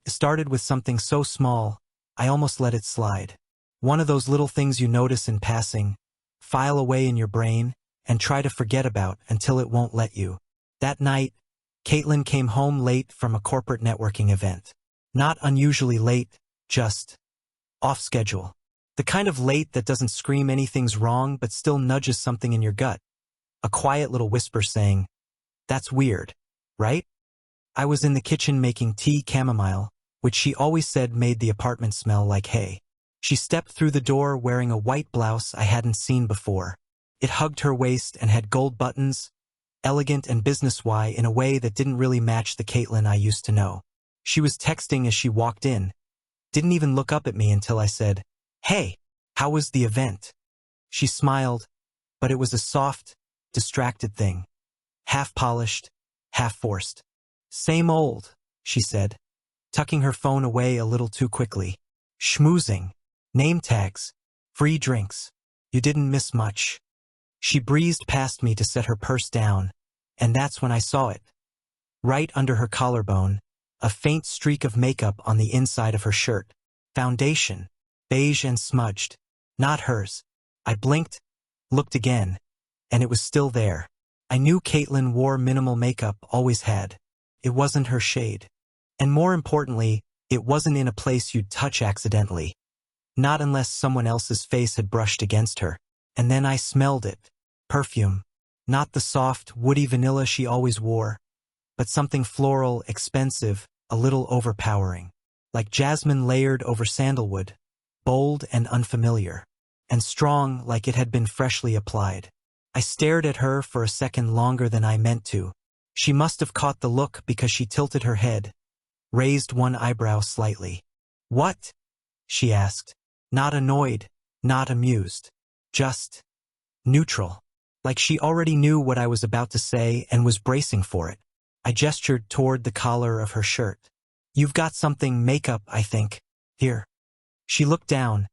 It started with something so small, I almost let it slide. One of those little things you notice in passing, file away in your brain, and try to forget about until it won't let you. That night, Caitlin came home late from a corporate networking event. Not unusually late, just off schedule. The kind of late that doesn't scream anything's wrong but still nudges something in your gut. A quiet little whisper saying, "That's weird, right?" I was in the kitchen making tea chamomile, which she always said made the apartment smell like hay. She stepped through the door wearing a white blouse I hadn't seen before. It hugged her waist and had gold buttons, elegant and business-y in a way that didn't really match the Caitlin I used to know. She was texting as she walked in, didn't even look up at me until I said, "Hey, how was the event?" She smiled, but it was a soft, distracted thing. Half polished, half forced. "Same old," she said, tucking her phone away a little too quickly. "Schmoozing. Name tags. Free drinks. You didn't miss much." She breezed past me to set her purse down, and that's when I saw it. Right under her collarbone, a faint streak of makeup on the inside of her shirt. Foundation. Beige and smudged. Not hers. I blinked, looked again, and it was still there. I knew Caitlin wore minimal makeup, always had. It wasn't her shade. And more importantly, it wasn't in a place you'd touch accidentally. Not unless someone else's face had brushed against her. And then I smelled it. Perfume. Not the soft, woody vanilla she always wore, but something floral, expensive, a little overpowering. Like jasmine layered over sandalwood. Bold and unfamiliar. And strong, like it had been freshly applied. I stared at her for a second longer than I meant to. She must have caught the look because she tilted her head, raised one eyebrow slightly. "What?" she asked. Not annoyed, not amused. Just neutral. Like she already knew what I was about to say and was bracing for it. I gestured toward the collar of her shirt. "You've got something makeup, I think. Here." She looked down,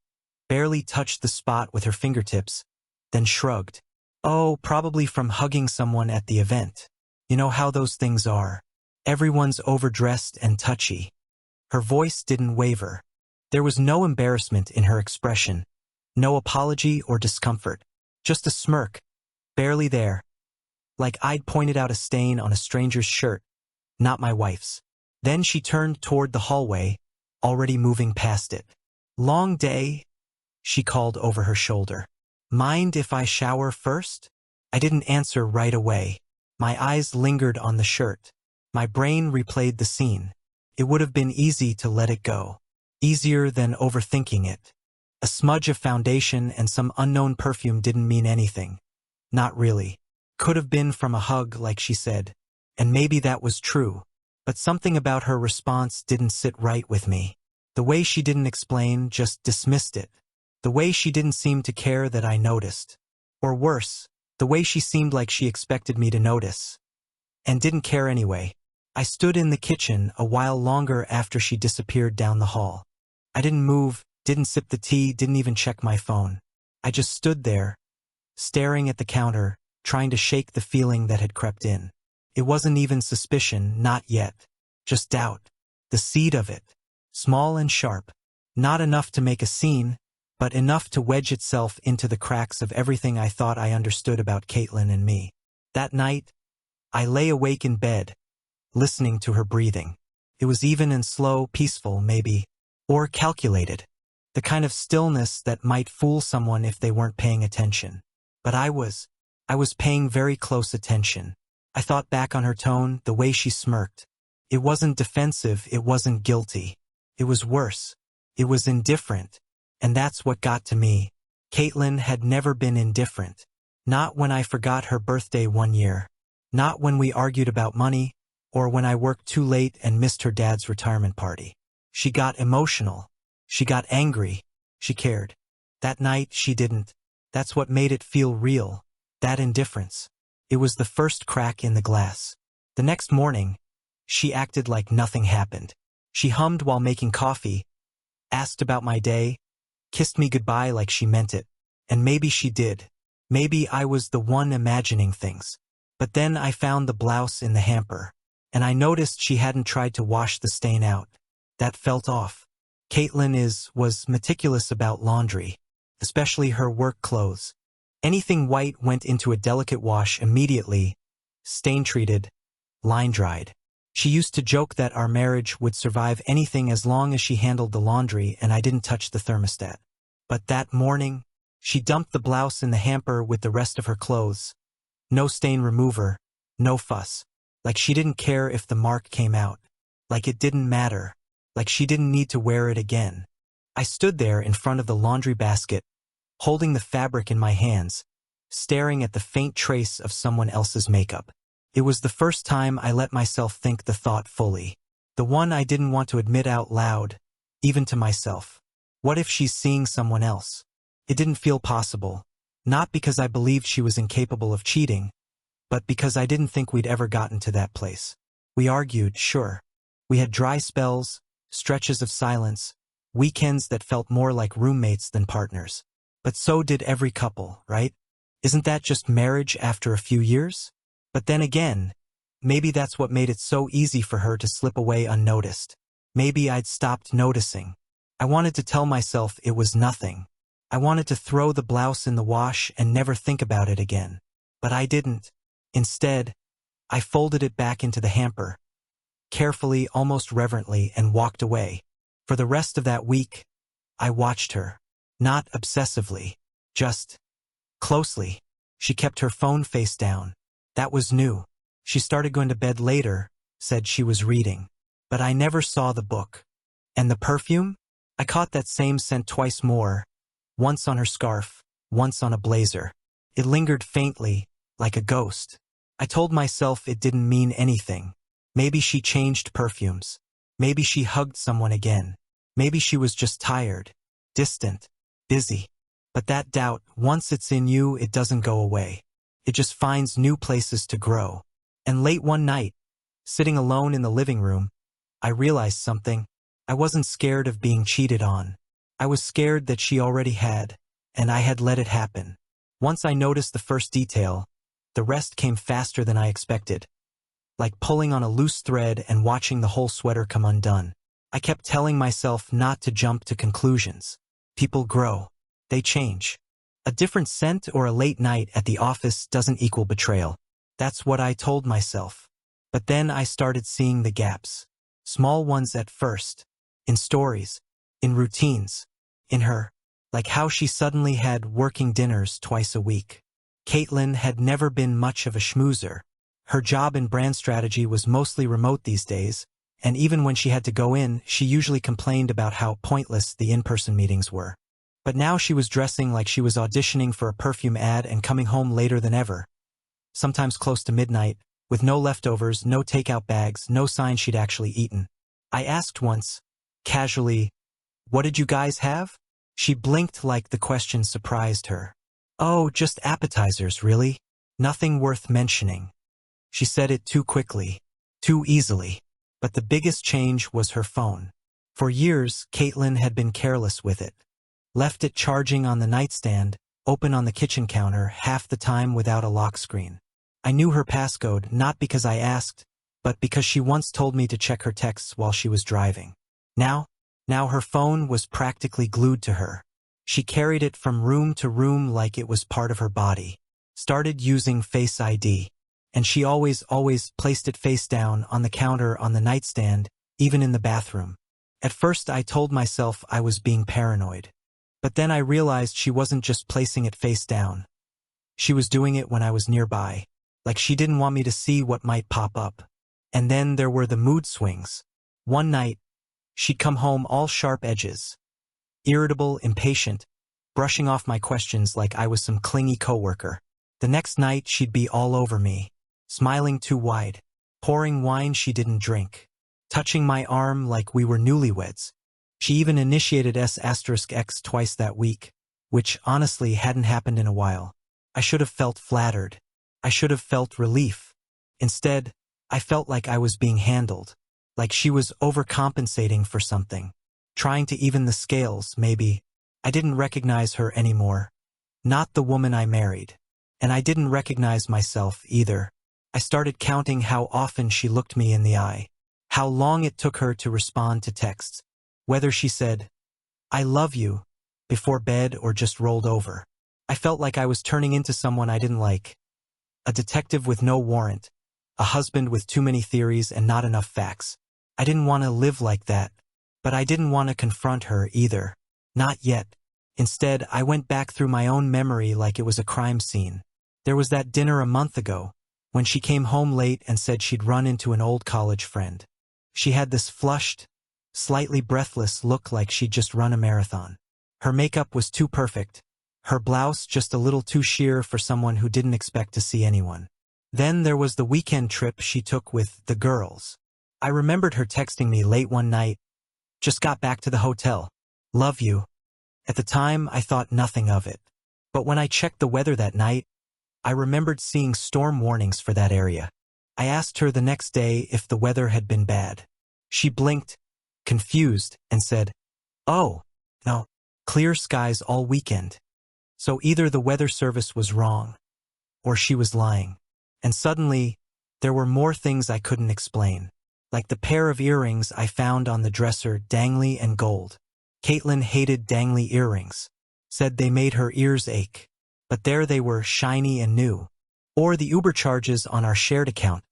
barely touched the spot with her fingertips, then shrugged. "Oh, probably from hugging someone at the event. You know how those things are. Everyone's overdressed and touchy." Her voice didn't waver. There was no embarrassment in her expression, no apology or discomfort, just a smirk, barely there. Like I'd pointed out a stain on a stranger's shirt, not my wife's. Then she turned toward the hallway, already moving past it. "Long day?" she called over her shoulder. "Mind if I shower first?" I didn't answer right away. My eyes lingered on the shirt. My brain replayed the scene. It would have been easy to let it go. Easier than overthinking it. A smudge of foundation and some unknown perfume didn't mean anything. Not really. Could have been from a hug, like she said. And maybe that was true. But something about her response didn't sit right with me. The way she didn't explain, just dismissed it. The way she didn't seem to care that I noticed. Or worse, the way she seemed like she expected me to notice. And didn't care anyway. I stood in the kitchen a while longer after she disappeared down the hall. I didn't move, didn't sip the tea, didn't even check my phone. I just stood there, staring at the counter, trying to shake the feeling that had crept in. It wasn't even suspicion, not yet. Just doubt. The seed of it. Small and sharp. Not enough to make a scene, but enough to wedge itself into the cracks of everything I thought I understood about Caitlin and me. That night, I lay awake in bed, listening to her breathing. It was even and slow, peaceful, maybe, or calculated. The kind of stillness that might fool someone if they weren't paying attention. But I was paying very close attention. I thought back on her tone, the way she smirked. It wasn't defensive, it wasn't guilty. It was worse. It was indifferent. And that's what got to me. Caitlin had never been indifferent. Not when I forgot her birthday one year. Not when we argued about money, or when I worked too late and missed her dad's retirement party. She got emotional. She got angry. She cared. That night, she didn't. That's what made it feel real. That indifference. It was the first crack in the glass. The next morning, she acted like nothing happened. She hummed while making coffee, asked about my day, kissed me goodbye like she meant it. And maybe she did. Maybe I was the one imagining things. But then I found the blouse in the hamper, and I noticed she hadn't tried to wash the stain out. That felt off. Was meticulous about laundry, especially her work clothes. Anything white went into a delicate wash immediately, stain-treated, line-dried. She used to joke that our marriage would survive anything as long as she handled the laundry and I didn't touch the thermostat. But that morning, she dumped the blouse in the hamper with the rest of her clothes. No stain remover, no fuss. Like she didn't care if the mark came out. Like it didn't matter. Like she didn't need to wear it again. I stood there in front of the laundry basket, holding the fabric in my hands, staring at the faint trace of someone else's makeup. It was the first time I let myself think the thought fully. The one I didn't want to admit out loud, even to myself. What if she's seeing someone else? It didn't feel possible. Not because I believed she was incapable of cheating, but because I didn't think we'd ever gotten to that place. We argued, sure. We had dry spells, stretches of silence, weekends that felt more like roommates than partners. But so did every couple, right? Isn't that just marriage after a few years? But then again, maybe that's what made it so easy for her to slip away unnoticed. Maybe I'd stopped noticing. I wanted to tell myself it was nothing. I wanted to throw the blouse in the wash and never think about it again. But I didn't. Instead, I folded it back into the hamper, carefully, almost reverently, and walked away. For the rest of that week, I watched her. Not obsessively, just closely. She kept her phone face down. That was new. She started going to bed later, said she was reading. But I never saw the book. And the perfume? I caught that same scent twice more, once on her scarf, once on a blazer. It lingered faintly, like a ghost. I told myself it didn't mean anything. Maybe she changed perfumes. Maybe she hugged someone again. Maybe she was just tired, distant, busy. But that doubt, once it's in you, it doesn't go away. It just finds new places to grow. And late one night, sitting alone in the living room, I realized something. I wasn't scared of being cheated on. I was scared that she already had, and I had let it happen. Once I noticed the first detail, the rest came faster than I expected. Like pulling on a loose thread and watching the whole sweater come undone. I kept telling myself not to jump to conclusions. People grow. They change. A different scent or a late night at the office doesn't equal betrayal. That's what I told myself. But then I started seeing the gaps. Small ones at first. In stories. In routines. In her. Like how she suddenly had working dinners twice a week. Caitlin had never been much of a schmoozer. Her job in brand strategy was mostly remote these days, and even when she had to go in, she usually complained about how pointless the in-person meetings were. But now she was dressing like she was auditioning for a perfume ad and coming home later than ever. Sometimes close to midnight, with no leftovers, no takeout bags, no sign she'd actually eaten. I asked once, casually, "What did you guys have?" She blinked like the question surprised her. "Oh, just appetizers, really. Nothing worth mentioning." She said it too quickly, too easily. But the biggest change was her phone. For years, Caitlin had been careless with it. Left it charging on the nightstand, open on the kitchen counter, half the time without a lock screen. I knew her passcode, not because I asked, but because she once told me to check her texts while she was driving. Now her phone was practically glued to her. She carried it from room to room like it was part of her body. Started using Face ID. And she always placed it face down on the counter on the nightstand, even in the bathroom. At first I told myself I was being paranoid. But then I realized she wasn't just placing it face down. She was doing it when I was nearby, like she didn't want me to see what might pop up. And then there were the mood swings. One night, she'd come home all sharp edges. Irritable, impatient, brushing off my questions like I was some clingy coworker. The next night she'd be all over me. Smiling too wide, pouring wine she didn't drink, touching my arm like we were newlyweds. She even initiated S*X twice that week, which honestly hadn't happened in a while. I should have felt flattered. I should have felt relief. Instead, I felt like I was being handled, like she was overcompensating for something, trying to even the scales, maybe. I didn't recognize her anymore. Not the woman I married. And I didn't recognize myself either. I started counting how often she looked me in the eye, how long it took her to respond to texts, whether she said, "I love you," before bed or just rolled over. I felt like I was turning into someone I didn't like. A detective with no warrant, a husband with too many theories and not enough facts. I didn't want to live like that, but I didn't want to confront her either. Not yet. Instead, I went back through my own memory like it was a crime scene. There was that dinner a month ago, when she came home late and said she'd run into an old college friend. She had this flushed, slightly breathless look like she'd just run a marathon. Her makeup was too perfect, her blouse just a little too sheer for someone who didn't expect to see anyone. Then there was the weekend trip she took with the girls. I remembered her texting me late one night, "Just got back to the hotel. Love you." At the time, I thought nothing of it. But when I checked the weather that night, I remembered seeing storm warnings for that area. I asked her the next day if the weather had been bad. She blinked, confused, and said, "Oh, no, clear skies all weekend." So either the weather service was wrong, or she was lying. And suddenly, there were more things I couldn't explain. Like the pair of earrings I found on the dresser, dangly and gold. Caitlin hated dangly earrings, said they made her ears ache. But there they were, shiny and new. Or the Uber charges on our shared account.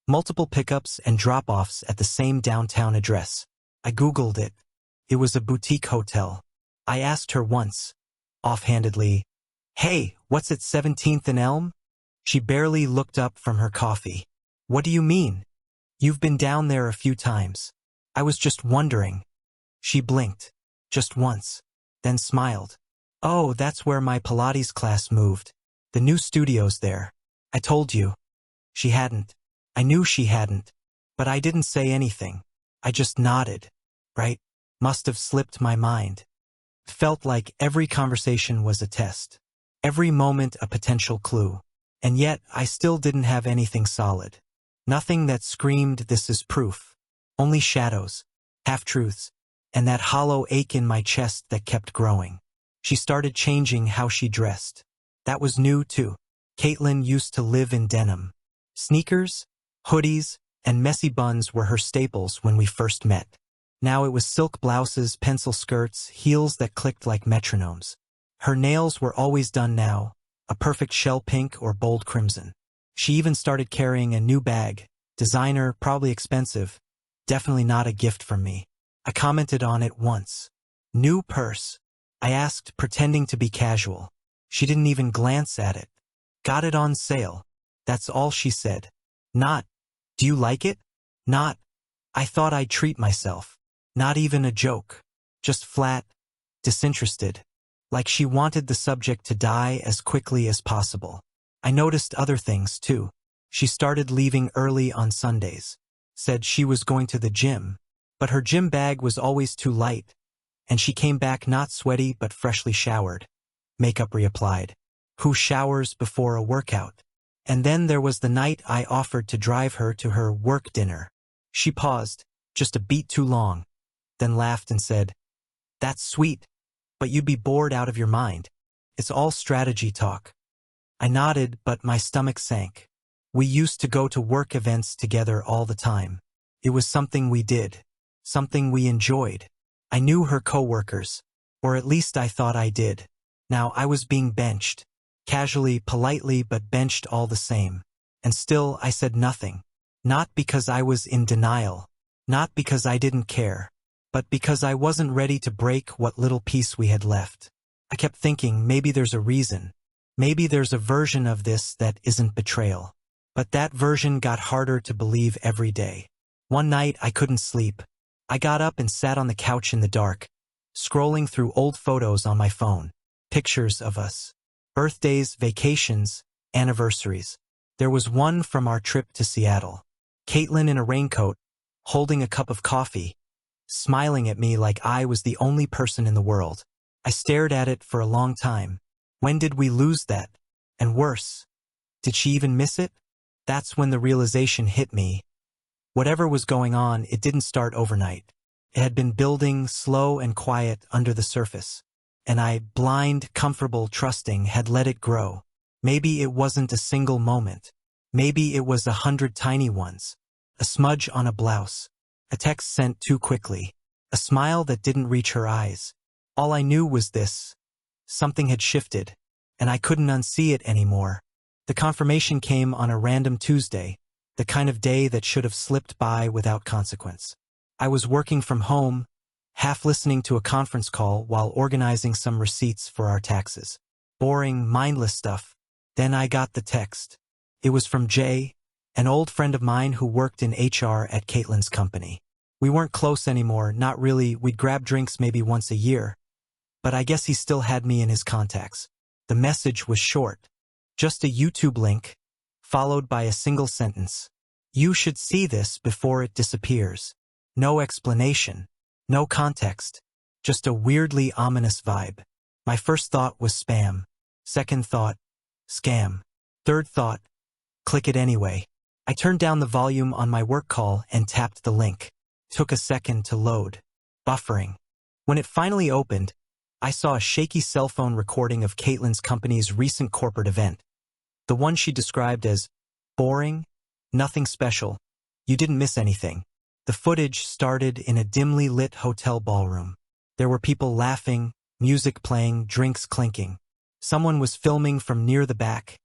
Multiple pickups and drop-offs at the same downtown address. I Googled it. It was a boutique hotel. I asked her once, offhandedly, "Hey, what's at 17th and Elm?" She barely looked up from her coffee. "What do you mean? You've been down there a few times. I was just wondering." She blinked, just once, then smiled. "Oh, that's where my Pilates class moved. The new studio's there. I told you." She hadn't. I knew she hadn't. But I didn't say anything. I just nodded. Right? Must have slipped my mind. Felt like every conversation was a test. Every moment a potential clue. And yet, I still didn't have anything solid. Nothing that screamed, "This is proof." Only shadows, half-truths, and that hollow ache in my chest that kept growing. She started changing how she dressed. That was new, too. Caitlin used to live in denim. Sneakers, hoodies, and messy buns were her staples when we first met. Now it was silk blouses, pencil skirts, heels that clicked like metronomes. Her nails were always done now, a perfect shell pink or bold crimson. She even started carrying a new bag, designer, probably expensive, definitely not a gift from me. I commented on it once. "New purse," I asked, pretending to be casual. She didn't even glance at it. "Got it on sale." That's all she said. Not, "Do you like it?" Not, "I thought I'd treat myself." Not even a joke. Just flat, disinterested. Like she wanted the subject to die as quickly as possible. I noticed other things, too. She started leaving early on Sundays. Said she was going to the gym. But her gym bag was always too light. And she came back not sweaty but freshly showered. Makeup reapplied. Who showers before a workout? And then there was the night I offered to drive her to her work dinner. She paused, just a beat too long, then laughed and said, "That's sweet, but you'd be bored out of your mind. It's all strategy talk." I nodded, but my stomach sank. We used to go to work events together all the time. It was something we did, something we enjoyed. I knew her coworkers, or at least I thought I did. Now I was being benched. Casually, politely, but benched all the same. And still, I said nothing. Not because I was in denial. Not because I didn't care. But because I wasn't ready to break what little piece we had left. I kept thinking, maybe there's a reason. Maybe there's a version of this that isn't betrayal. But that version got harder to believe every day. One night, I couldn't sleep. I got up and sat on the couch in the dark, scrolling through old photos on my phone. Pictures of us. Birthdays, vacations, anniversaries. There was one from our trip to Seattle. Caitlin in a raincoat, holding a cup of coffee, smiling at me like I was the only person in the world. I stared at it for a long time. When did we lose that? And worse, did she even miss it? That's when the realization hit me. Whatever was going on, it didn't start overnight. It had been building, slow and quiet, under the surface. And I, blind, comfortable, trusting, had let it grow. Maybe it wasn't a single moment. Maybe it was 100 tiny ones. A smudge on a blouse. A text sent too quickly. A smile that didn't reach her eyes. All I knew was this. Something had shifted, and I couldn't unsee it anymore. The confirmation came on a random Tuesday, the kind of day that should have slipped by without consequence. I was working from home, half listening to a conference call while organizing some receipts for our taxes. Boring, mindless stuff. Then I got the text. It was from Jay, an old friend of mine who worked in HR at Caitlin's company. We weren't close anymore, not really. We'd grab drinks maybe once a year, but I guess he still had me in his contacts. The message was short. Just a YouTube link, followed by a single sentence. You should see this before it disappears. No explanation. No context. Just a weirdly ominous vibe. My first thought was spam. Second thought, scam. Third thought, click it anyway. I turned down the volume on my work call and tapped the link. Took a second to load. Buffering. When it finally opened, I saw a shaky cell phone recording of Caitlin's company's recent corporate event. The one she described as boring, nothing special. You didn't miss anything. The footage started in a dimly lit hotel ballroom. There were people laughing, music playing, drinks clinking. Someone was filming from near the back,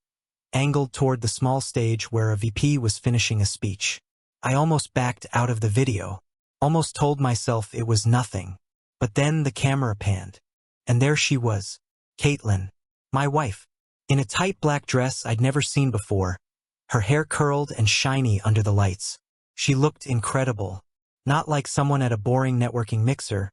angled toward the small stage where a VP was finishing a speech. I almost backed out of the video, almost told myself it was nothing. But then the camera panned, and there she was, Caitlin, my wife, in a tight black dress I'd never seen before, her hair curled and shiny under the lights. She looked incredible, not like someone at a boring networking mixer,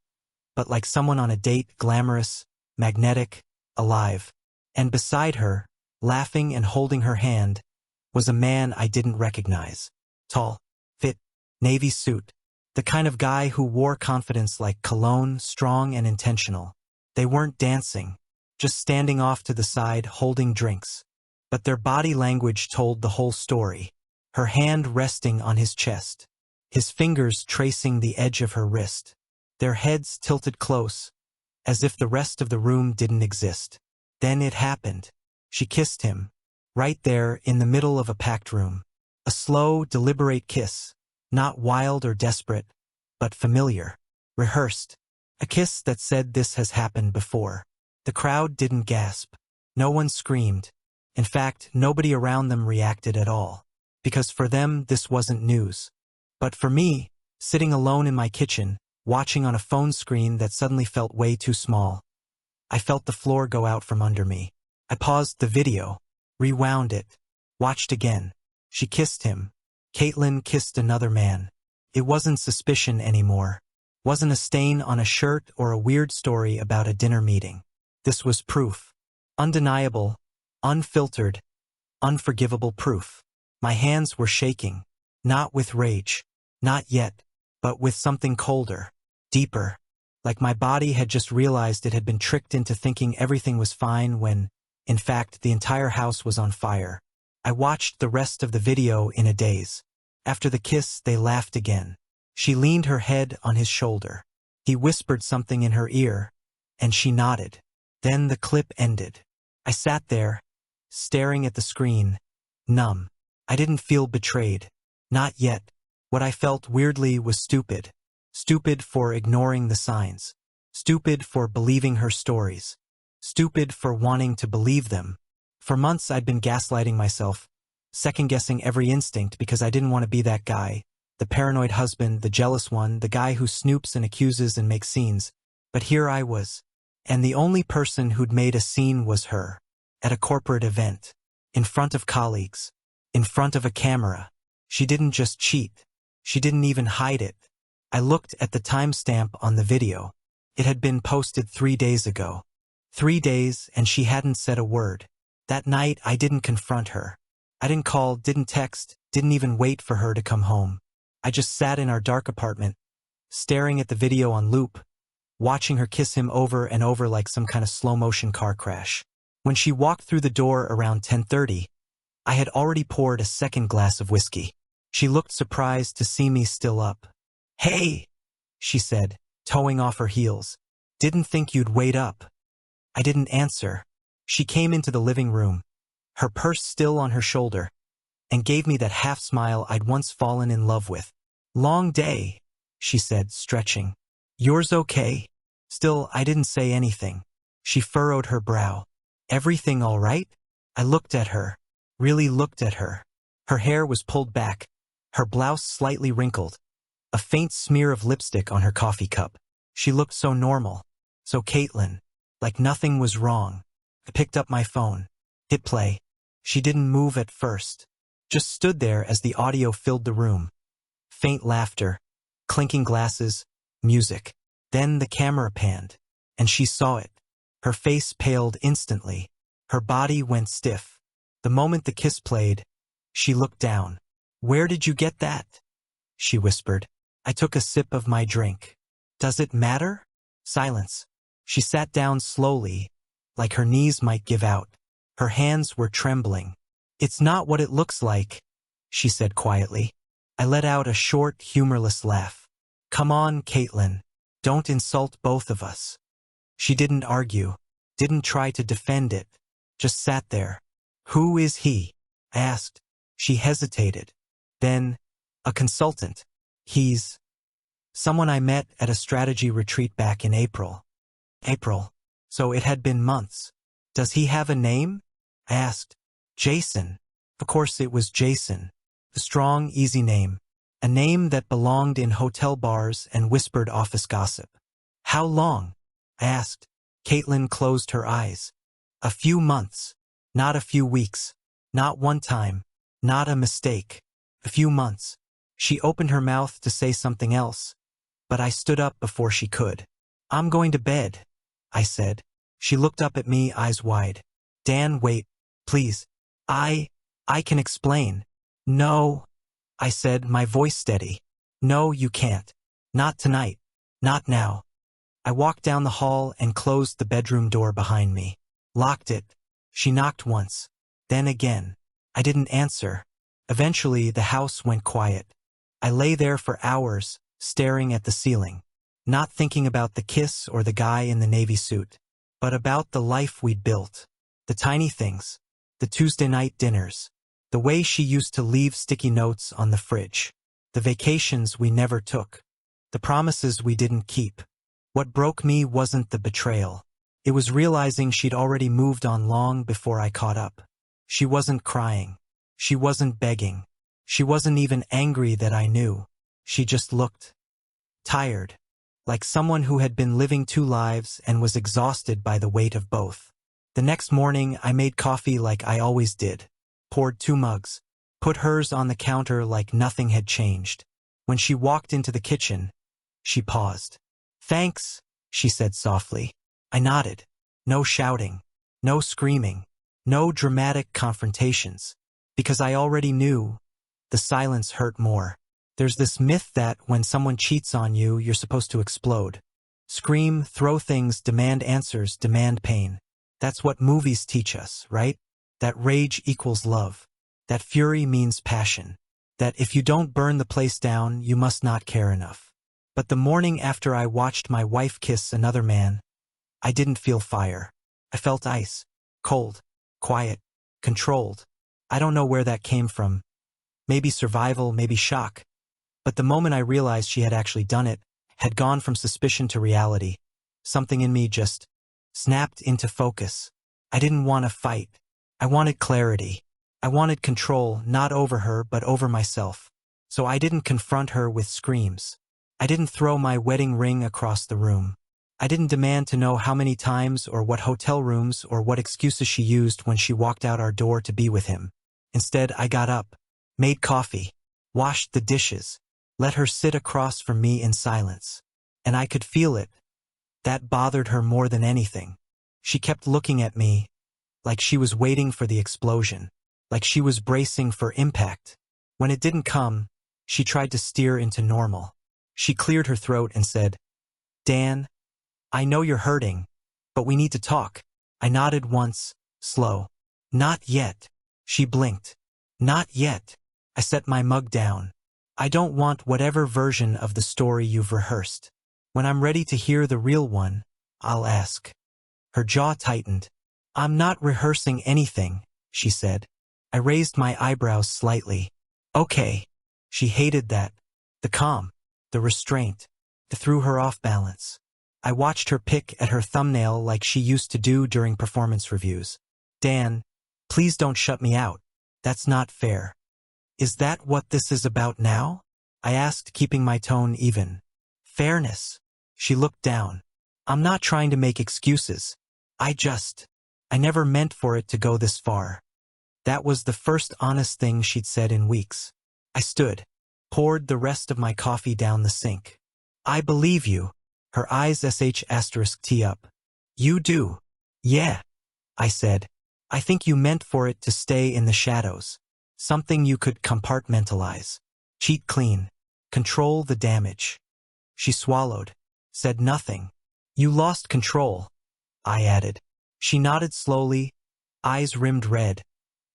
but like someone on a date, glamorous, magnetic, alive. And beside her, laughing and holding her hand, was a man I didn't recognize. Tall, fit, navy suit. The kind of guy who wore confidence like cologne, strong and intentional. They weren't dancing, just standing off to the side holding drinks. But their body language told the whole story. Her hand resting on his chest, his fingers tracing the edge of her wrist. Their heads tilted close, as if the rest of the room didn't exist. Then it happened. She kissed him, right there in the middle of a packed room. A slow, deliberate kiss, not wild or desperate, but familiar, rehearsed. A kiss that said this has happened before. The crowd didn't gasp. No one screamed. In fact, nobody around them reacted at all. Because for them, this wasn't news. But for me, sitting alone in my kitchen, watching on a phone screen that suddenly felt way too small, I felt the floor go out from under me. I paused the video, rewound it, watched again. She kissed him. Caitlin kissed another man. It wasn't suspicion anymore. Wasn't a stain on a shirt or a weird story about a dinner meeting. This was proof. Undeniable, unfiltered, unforgivable proof. My hands were shaking. Not with rage. Not yet. But with something colder. Deeper. Like my body had just realized it had been tricked into thinking everything was fine when, in fact, the entire house was on fire. I watched the rest of the video in a daze. After the kiss, they laughed again. She leaned her head on his shoulder. He whispered something in her ear, and she nodded. Then the clip ended. I sat there, staring at the screen, numb. I didn't feel betrayed. Not yet. What I felt weirdly was stupid. Stupid for ignoring the signs. Stupid for believing her stories. Stupid for wanting to believe them. For months I'd been gaslighting myself, second-guessing every instinct because I didn't want to be that guy, the paranoid husband, the jealous one, the guy who snoops and accuses and makes scenes. But here I was. And the only person who'd made a scene was her. At a corporate event. In front of colleagues. In front of a camera. She didn't just cheat. She didn't even hide it. I looked at the timestamp on the video. It had been posted 3 days ago. 3 days, and she hadn't said a word. That night, I didn't confront her. I didn't call, didn't text, didn't even wait for her to come home. I just sat in our dark apartment, staring at the video on loop, watching her kiss him over and over like some kind of slow-motion car crash. When she walked through the door around 10:30, I had already poured a second glass of whiskey. She looked surprised to see me still up. "Hey," she said, toeing off her heels. "Didn't think you'd wait up." I didn't answer. She came into the living room, her purse still on her shoulder, and gave me that half smile I'd once fallen in love with. "Long day," she said, stretching. Yours okay? Still, I didn't say anything. She furrowed her brow. Everything all right? I looked at her. Really looked at her. Her hair was pulled back. Her blouse slightly wrinkled. A faint smear of lipstick on her coffee cup. She looked so normal. So Caitlin. Like nothing was wrong. I picked up my phone. Hit play. She didn't move at first. Just stood there as the audio filled the room. Faint laughter. Clinking glasses. Music. Then the camera panned. And she saw it. Her face paled instantly. Her body went stiff. The moment the kiss played, she looked down. Where did you get that? She whispered. I took a sip of my drink. Does it matter? Silence. She sat down slowly, like her knees might give out. Her hands were trembling. It's not what it looks like, she said quietly. I let out a short, humorless laugh. Come on, Caitlin. Don't insult both of us. She didn't argue, didn't try to defend it, just sat there. Who is he? I asked. She hesitated. Then, a consultant. He's someone I met at a strategy retreat back in April. April. So it had been months. Does he have a name? I asked. Jason. Of course it was Jason. The strong, easy name. A name that belonged in hotel bars and whispered office gossip. How long? I asked. Caitlin closed her eyes. A few months. Not a few weeks. Not one time. Not a mistake. A few months. She opened her mouth to say something else, but I stood up before she could. I'm going to bed, I said. She looked up at me, eyes wide. Dan, wait, please. I can explain. No, I said, my voice steady. No, you can't. Not tonight. Not now. I walked down the hall and closed the bedroom door behind me. Locked it. She knocked once. Then again. I didn't answer. Eventually, the house went quiet. I lay there for hours, staring at the ceiling. Not thinking about the kiss or the guy in the navy suit, but about the life we'd built. The tiny things. The Tuesday night dinners. The way she used to leave sticky notes on the fridge. The vacations we never took. The promises we didn't keep. What broke me wasn't the betrayal. It was realizing she'd already moved on long before I caught up. She wasn't crying. She wasn't begging. She wasn't even angry that I knew. She just looked tired. Like someone who had been living two lives and was exhausted by the weight of both. The next morning, I made coffee like I always did. Poured 2 mugs. Put hers on the counter like nothing had changed. When she walked into the kitchen, she paused. Thanks, she said softly. I nodded. No shouting. No screaming. No dramatic confrontations. Because I already knew. The silence hurt more. There's this myth that when someone cheats on you, you're supposed to explode. Scream, throw things, demand answers, demand pain. That's what movies teach us, right? That rage equals love. That fury means passion. That if you don't burn the place down, you must not care enough. But the morning after I watched my wife kiss another man, I didn't feel fire. I felt ice. Cold. Quiet. Controlled. I don't know where that came from. Maybe survival, maybe shock. But the moment I realized she had actually done it, had gone from suspicion to reality, something in me just snapped into focus. I didn't want to fight. I wanted clarity. I wanted control, not over her, but over myself. So I didn't confront her with screams. I didn't throw my wedding ring across the room. I didn't demand to know how many times or what hotel rooms or what excuses she used when she walked out our door to be with him. Instead, I got up, made coffee, washed the dishes, let her sit across from me in silence. And I could feel it. That bothered her more than anything. She kept looking at me, like she was waiting for the explosion, like she was bracing for impact. When it didn't come, she tried to steer into normal. She cleared her throat and said, Dan, I know you're hurting, but we need to talk. I nodded once, slow. Not yet. She blinked. Not yet. I set my mug down. I don't want whatever version of the story you've rehearsed. When I'm ready to hear the real one, I'll ask. Her jaw tightened. I'm not rehearsing anything, she said. I raised my eyebrows slightly. Okay. She hated that. The calm. the restraint. It threw her off balance. I watched her pick at her thumbnail like she used to do during performance reviews. Dan, please don't shut me out. That's not fair. Is that what this is about now? I asked, keeping my tone even. Fairness. She looked down. I'm not trying to make excuses. I never meant for it to go this far. That was the first honest thing she'd said in weeks. I stood, poured the rest of my coffee down the sink. I believe you. Her eyes **t up. You do. Yeah, I said. I think you meant for it to stay in the shadows. Something you could compartmentalize. Cheat clean. Control the damage. She swallowed. Said nothing. You lost control, I added. She nodded slowly, eyes rimmed red.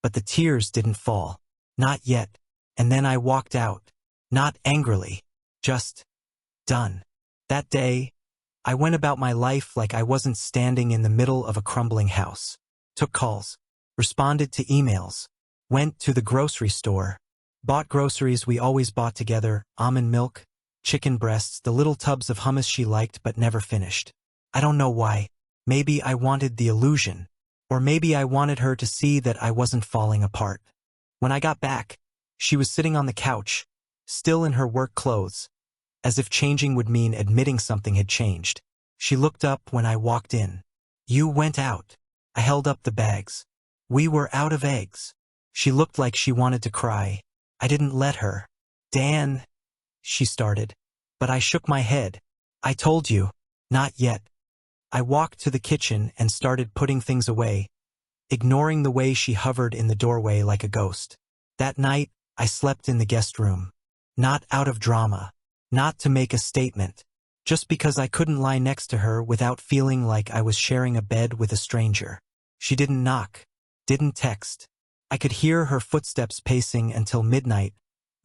But the tears didn't fall. Not yet. And then I walked out. Not angrily. Just done. That day, I went about my life like I wasn't standing in the middle of a crumbling house. Took calls. Responded to emails. Went to the grocery store. Bought groceries we always bought together, almond milk, chicken breasts, the little tubs of hummus she liked but never finished. I don't know why. Maybe I wanted the illusion. Or maybe I wanted her to see that I wasn't falling apart. When I got back, she was sitting on the couch, still in her work clothes, as if changing would mean admitting something had changed. She looked up when I walked in. You went out. I held up the bags. We were out of eggs. She looked like she wanted to cry. I didn't let her. Dan, she started. But I shook my head. I told you. Not yet. I walked to the kitchen and started putting things away, ignoring the way she hovered in the doorway like a ghost. That night, I slept in the guest room. Not out of drama. Not to make a statement. Just because I couldn't lie next to her without feeling like I was sharing a bed with a stranger. She didn't knock. Didn't text. I could hear her footsteps pacing until midnight,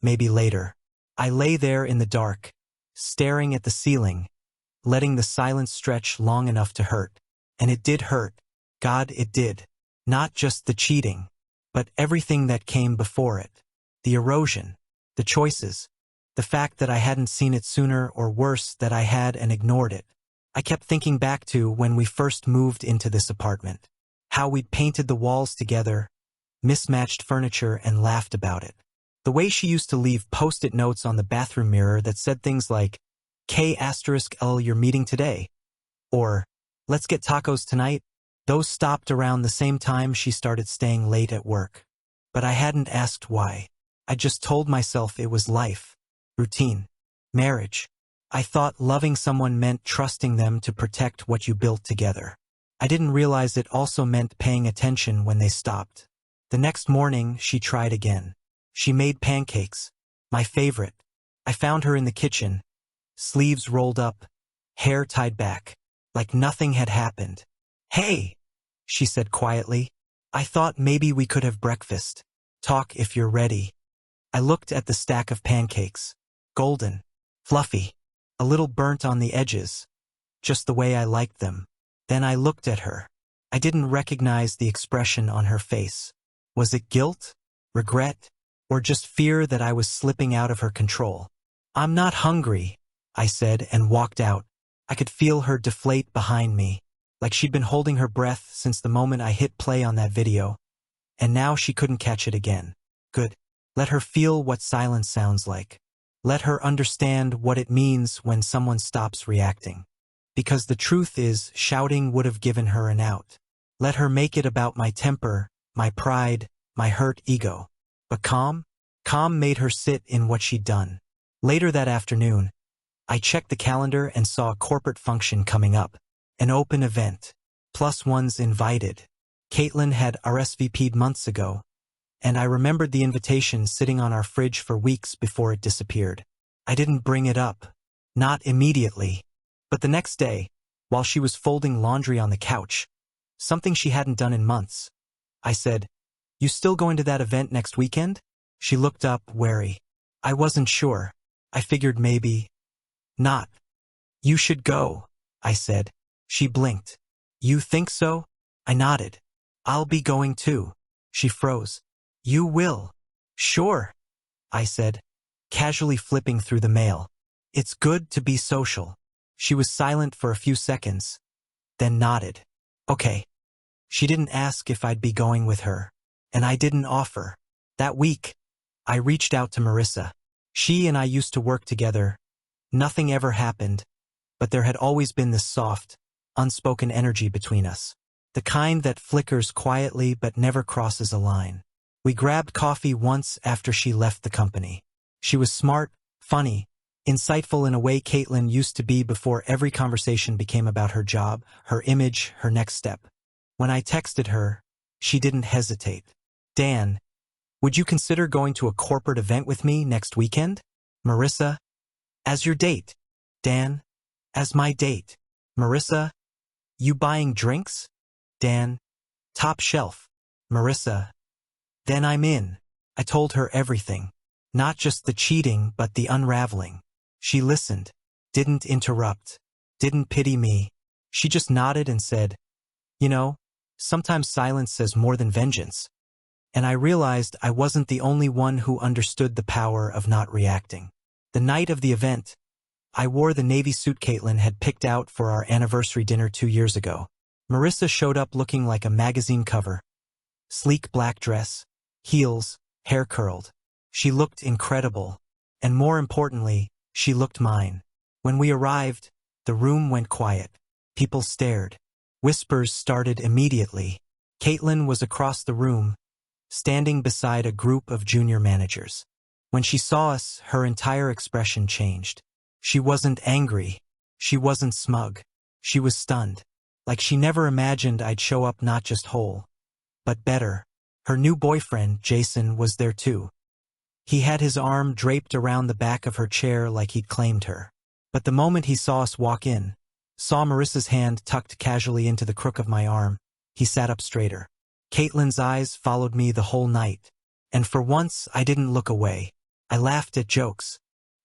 maybe later. I lay there in the dark, staring at the ceiling, letting the silence stretch long enough to hurt. And it did hurt. God, it did. Not just the cheating, but everything that came before it. The erosion, the choices, the fact that I hadn't seen it sooner, or worse, that I had and ignored it. I kept thinking back to when we first moved into this apartment. How we'd painted the walls together, mismatched furniture, and laughed about it. The way she used to leave post-it notes on the bathroom mirror that said things like, K**L you're meeting today. Or, let's get tacos tonight. Those stopped around the same time she started staying late at work. But I hadn't asked why. I just told myself it was life. Routine. Marriage. I thought loving someone meant trusting them to protect what you built together. I didn't realize it also meant paying attention when they stopped. The next morning, she tried again. She made pancakes. My favorite. I found her in the kitchen. Sleeves rolled up, hair tied back, like nothing had happened. Hey, she said quietly. I thought maybe we could have breakfast. Talk if you're ready. I looked at the stack of pancakes. Golden, fluffy, a little burnt on the edges, just the way I liked them. Then I looked at her. I didn't recognize the expression on her face. Was it guilt, regret, or just fear that I was slipping out of her control? I'm not hungry, I said and walked out. I could feel her deflate behind me, like she'd been holding her breath since the moment I hit play on that video. And now she couldn't catch it again. Good. Let her feel what silence sounds like. Let her understand what it means when someone stops reacting. Because the truth is, shouting would have given her an out. Let her make it about my temper, my pride, my hurt ego. But calm made her sit in what she'd done. Later that afternoon, I checked the calendar and saw a corporate function coming up. An open event. +1s invited. Caitlin had RSVP'd months ago, and I remembered the invitation sitting on our fridge for weeks before it disappeared. I didn't bring it up. Not immediately. But the next day, while she was folding laundry on the couch, something she hadn't done in months, I said, "You still going to that event next weekend?" She looked up, wary. I wasn't sure. I figured maybe not. "You should go," I said. She blinked. "You think so?" I nodded. "I'll be going too." She froze. "You will?" "Sure," I said, casually flipping through the mail. It's good to be social. She was silent for a few seconds, then nodded. Okay. She didn't ask if I'd be going with her, and I didn't offer. That week, I reached out to Marissa. She and I used to work together. Nothing ever happened, but there had always been this soft, unspoken energy between us. The kind that flickers quietly but never crosses a line. We grabbed coffee once after she left the company. She was smart, funny, insightful in a way Caitlin used to be before every conversation became about her job, her image, her next step. When I texted her, she didn't hesitate. Dan, would you consider going to a corporate event with me next weekend? Marissa, as your date. Dan, as my date. Marissa, you buying drinks? Dan, top shelf. Marissa, then I'm in. I told her everything. Not just the cheating but the unraveling. She listened, didn't interrupt, didn't pity me. She just nodded and said, you know, sometimes silence says more than vengeance. And I realized I wasn't the only one who understood the power of not reacting. The night of the event, I wore the navy suit Caitlin had picked out for our anniversary dinner 2 years ago. Marissa showed up looking like a magazine cover. Sleek black dress, heels, hair curled. She looked incredible. And more importantly, she looked mine. When we arrived, the room went quiet. People stared. Whispers started immediately. Caitlin was across the room, standing beside a group of junior managers. When she saw us, her entire expression changed. She wasn't angry. She wasn't smug. She was stunned. Like she never imagined I'd show up not just whole, but better. Her new boyfriend, Jason, was there too. He had his arm draped around the back of her chair like he'd claimed her. But the moment he saw us walk in, saw Marissa's hand tucked casually into the crook of my arm, he sat up straighter. Caitlin's eyes followed me the whole night, and for once I didn't look away. I laughed at jokes,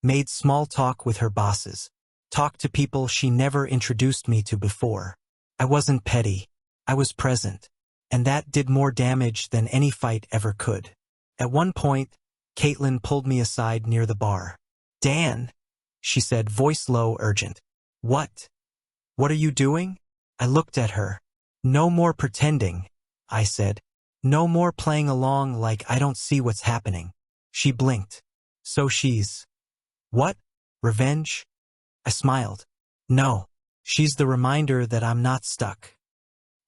made small talk with her bosses, talked to people she never introduced me to before. I wasn't petty. I was present, and that did more damage than any fight ever could. At one point, Caitlin pulled me aside near the bar. Dan, she said, voice low, urgent. What? What are you doing? I looked at her. No more pretending, I said. No more playing along like I don't see what's happening. She blinked. So she's... What? Revenge? I smiled. No. She's the reminder that I'm not stuck.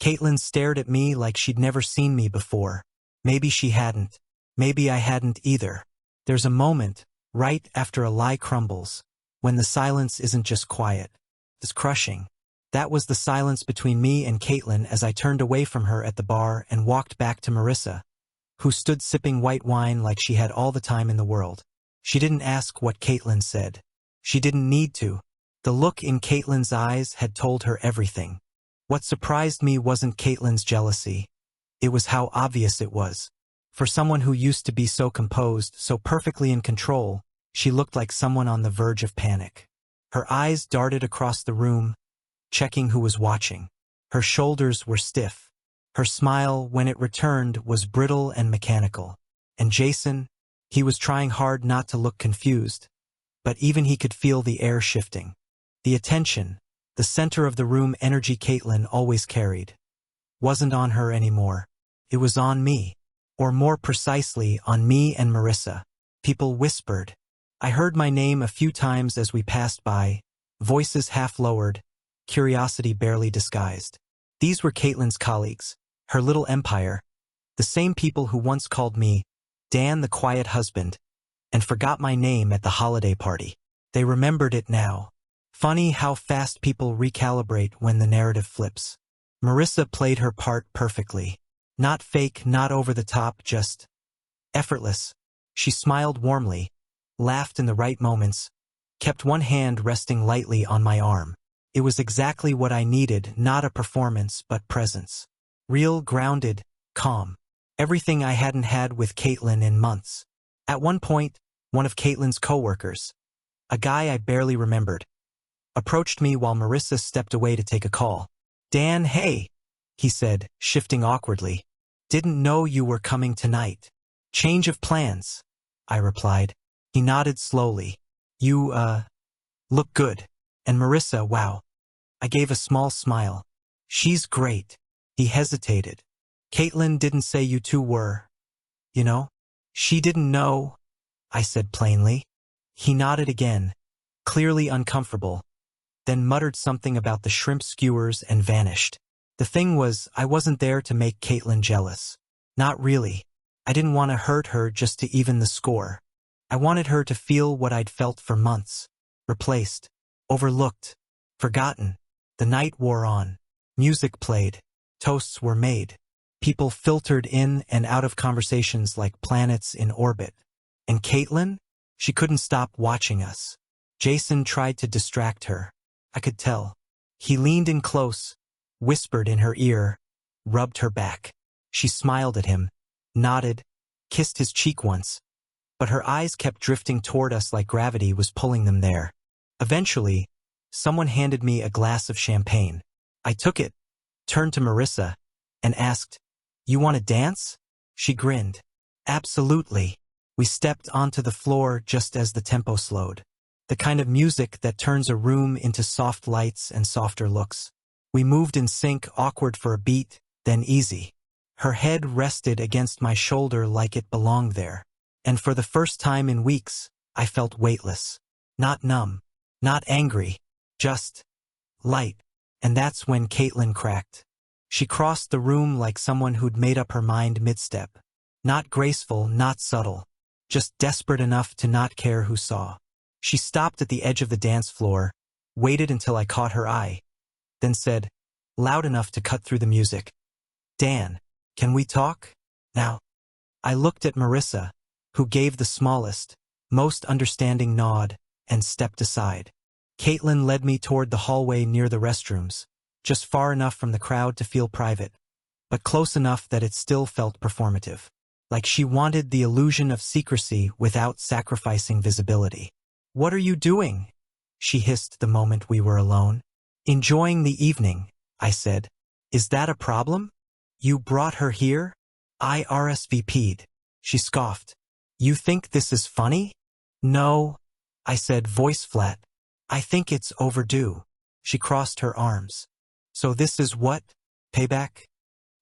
Caitlin stared at me like she'd never seen me before. Maybe she hadn't. Maybe I hadn't either. There's a moment, right after a lie crumbles, when the silence isn't just quiet. It's crushing. That was the silence between me and Caitlin as I turned away from her at the bar and walked back to Marissa, who stood sipping white wine like she had all the time in the world. She didn't ask what Caitlin said. She didn't need to. The look in Caitlin's eyes had told her everything. What surprised me wasn't Caitlin's jealousy. It was how obvious it was. For someone who used to be so composed, so perfectly in control, she looked like someone on the verge of panic. Her eyes darted across the room, checking who was watching. Her shoulders were stiff. Her smile, when it returned, was brittle and mechanical. And Jason, he was trying hard not to look confused, but even he could feel the air shifting. The attention, the center of the room energy Caitlin always carried, wasn't on her anymore. It was on me. Or more precisely, on me and Marissa. People whispered. I heard my name a few times as we passed by, voices half lowered, curiosity barely disguised. These were Caitlin's colleagues, her little empire, the same people who once called me Dan the Quiet Husband, and forgot my name at the holiday party. They remembered it now. Funny how fast people recalibrate when the narrative flips. Marissa played her part perfectly. Not fake, not over the top, just effortless. She smiled warmly, laughed in the right moments, kept one hand resting lightly on my arm. It was exactly what I needed, not a performance, but presence. Real, grounded, calm. Everything I hadn't had with Caitlin in months. At one point, one of Caitlin's coworkers, a guy I barely remembered, approached me while Marissa stepped away to take a call. Dan, hey, he said, shifting awkwardly. Didn't know you were coming tonight. Change of plans, I replied. He nodded slowly. You Look good. And Marissa, wow. I gave a small smile. She's great. He hesitated. Caitlin didn't say you two were, you know? She didn't know, I said plainly. He nodded again, clearly uncomfortable, then muttered something about the shrimp skewers and vanished. The thing was, I wasn't there to make Caitlin jealous. Not really. I didn't want to hurt her just to even the score. I wanted her to feel what I'd felt for months. Replaced. Overlooked. Forgotten. The night wore on. Music played. Toasts were made. People filtered in and out of conversations like planets in orbit. And Caitlin? She couldn't stop watching us. Jason tried to distract her. I could tell. He leaned in close, whispered in her ear, rubbed her back. She smiled at him, nodded, kissed his cheek once, but her eyes kept drifting toward us like gravity was pulling them there. Eventually, someone handed me a glass of champagne. I took it, turned to Marissa, and asked, "You want to dance?" She grinned. Absolutely. We stepped onto the floor just as the tempo slowed. The kind of music that turns a room into soft lights and softer looks. We moved in sync, awkward for a beat, then easy. Her head rested against my shoulder like it belonged there. And for the first time in weeks, I felt weightless. Not numb. Not angry. Just light. And that's when Caitlin cracked. She crossed the room like someone who'd made up her mind mid-step. Not graceful, not subtle. Just desperate enough to not care who saw. She stopped at the edge of the dance floor, waited until I caught her eye, then said, loud enough to cut through the music, "Dan, can we talk now?" I looked at Marissa, who gave the smallest, most understanding nod, and stepped aside. Caitlin led me toward the hallway near the restrooms, just far enough from the crowd to feel private, but close enough that it still felt performative. Like she wanted the illusion of secrecy without sacrificing visibility. "What are you doing?" she hissed the moment we were alone. "Enjoying the evening," I said. "Is that a problem?" "You brought her here?" I RSVP'd. She scoffed. "You think this is funny?" "No," I said, voice flat. "I think it's overdue." She crossed her arms. "So this is what? Payback?"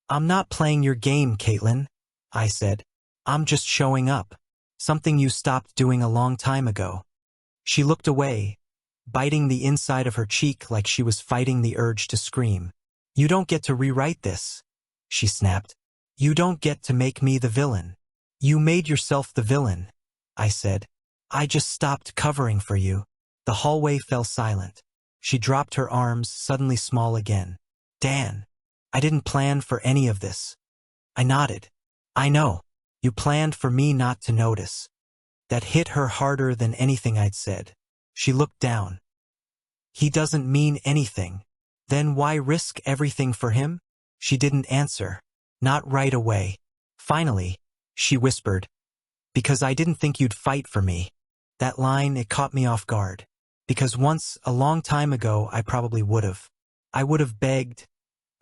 "I'm not playing your game, Caitlin," I said. "I'm just showing up. Something you stopped doing a long time ago." She looked away, biting the inside of her cheek like she was fighting the urge to scream. "You don't get to rewrite this," she snapped. "You don't get to make me the villain." "You made yourself the villain," I said. "I just stopped covering for you." The hallway fell silent. She dropped her arms, suddenly small again. "Dan, I didn't plan for any of this." I nodded. "I know. You planned for me not to notice." That hit her harder than anything I'd said. She looked down. "He doesn't mean anything. Then why risk everything for him?" She didn't answer. Not right away. Finally, she whispered, "Because I didn't think you'd fight for me." That line, it caught me off guard. Because once, a long time ago, I probably would've. I would've begged,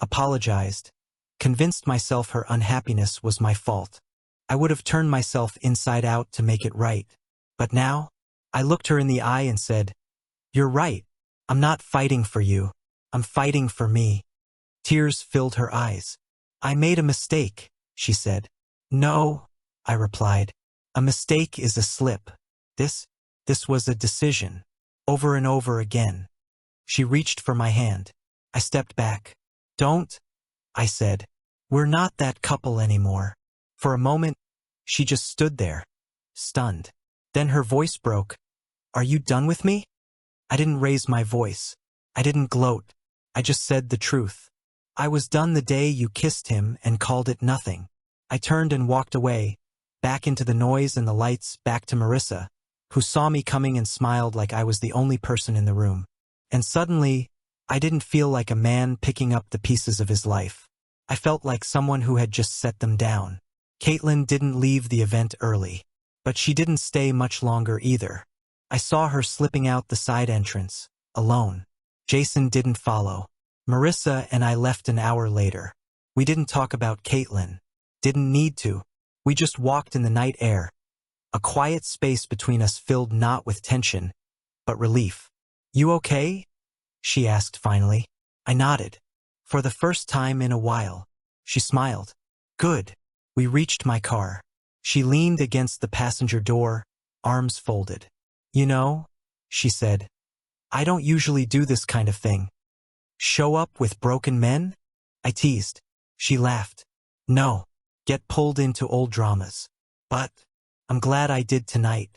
apologized, convinced myself her unhappiness was my fault. I would have turned myself inside out to make it right. But now, I looked her in the eye and said, "You're right. I'm not fighting for you. I'm fighting for me." Tears filled her eyes. "I made a mistake," she said. "No," I replied. "A mistake is a slip. This was a decision. Over and over again." She reached for my hand. I stepped back. "Don't," I said. "We're not that couple anymore." For a moment, she just stood there, stunned. Then her voice broke. "Are you done with me?" I didn't raise my voice. I didn't gloat. I just said the truth. "I was done the day you kissed him and called it nothing." I turned and walked away, back into the noise and the lights, back to Marissa, who saw me coming and smiled like I was the only person in the room. And suddenly, I didn't feel like a man picking up the pieces of his life. I felt like someone who had just set them down. Caitlin didn't leave the event early, but she didn't stay much longer either. I saw her slipping out the side entrance, alone. Jason didn't follow. Marissa and I left an hour later. We didn't talk about Caitlin. Didn't need to. We just walked in the night air. A quiet space between us filled not with tension, but relief. You okay? She asked finally. I nodded. For the first time in a while. She smiled. Good. We reached my car. She leaned against the passenger door, arms folded. You know, she said, I don't usually do this kind of thing. Show up with broken men? I teased. She laughed. No. Get pulled into old dramas. But I'm glad I did tonight.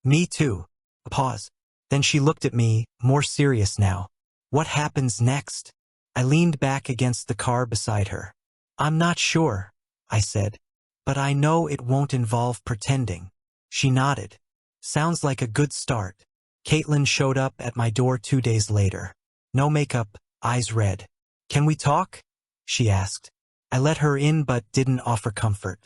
Me too. A pause. Then she looked at me, more serious now. What happens next? I leaned back against the car beside her. I'm not sure, I said. But I know it won't involve pretending. She nodded. Sounds like a good start. Caitlin showed up at my door 2 days later. No makeup, eyes red. Can we talk? She asked. I let her in but didn't offer comfort.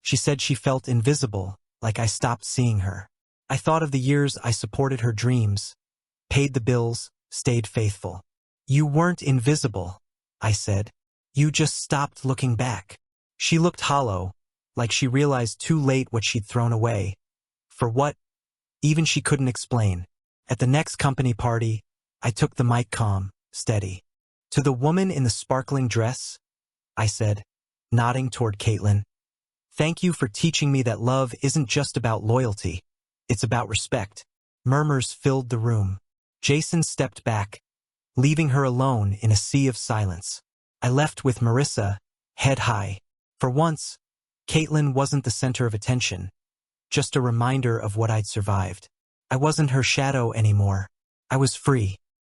She said she felt invisible, like I stopped seeing her. I thought of the years I supported her dreams, paid the bills, stayed faithful. You weren't invisible, I said. You just stopped looking back. She looked hollow, like she realized too late what she'd thrown away. For what? Even she couldn't explain. At the next company party, I took the mic calm, steady. To the woman in the sparkling dress, I said, nodding toward Caitlin. Thank you for teaching me that love isn't just about loyalty. It's about respect. Murmurs filled the room. Jason stepped back, leaving her alone in a sea of silence. I left with Marissa, head high. For once, Caitlin wasn't the center of attention, just a reminder of what I'd survived. I wasn't her shadow anymore. I was free.